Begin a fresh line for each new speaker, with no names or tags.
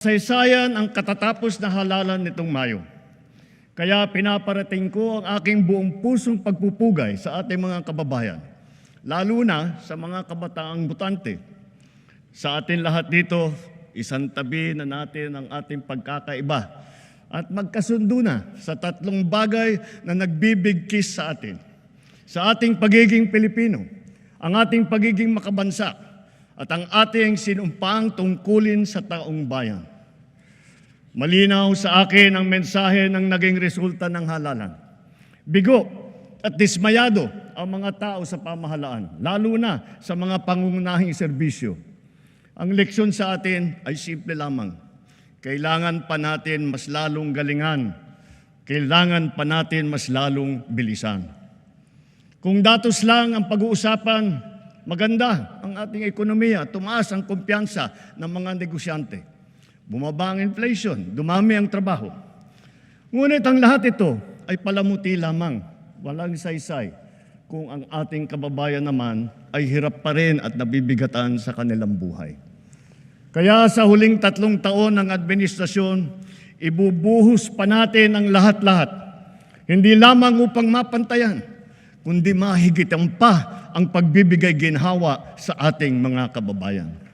Saysayan ang katatapos na halalan nitong Mayo. Kaya pinaparating ko ang aking buong pusong pagpupugay sa ating mga kababayan, lalo na sa mga kabataang botante. Sa atin lahat dito, isang tabi na natin ang ating pagkakaiba at magkasundo na sa tatlong bagay na nagbibigkis sa atin. Sa ating pagiging Pilipino, ang ating pagiging makabansa, at ang ating sinumpang tungkulin sa taong bayan. Malinaw sa akin ang mensahe ng naging resulta ng halalan. Bigo at dismayado ang mga tao sa pamahalaan, lalo na sa mga pangunahing serbisyo. Ang leksyon sa atin ay simple lamang. Kailangan pa natin mas lalong galingan. Kailangan pa natin mas lalong bilisan. Kung datos lang ang pag-uusapan, maganda ang ating ekonomiya, tumaas ang kumpiyansa ng mga negosyante. Bumaba ang inflation, dumami ang trabaho. Ngunit ang lahat ito ay palamuti lamang, walang saysay, kung ang ating kababayan naman ay hirap pa rin at nabibigatan sa kanilang buhay. Kaya sa huling 3 taon ng administrasyon, ibubuhos pa natin ang lahat-lahat, hindi lamang upang mapantayan, kundi mahigitan pa ang pagbibigay ginhawa sa ating mga kababayan.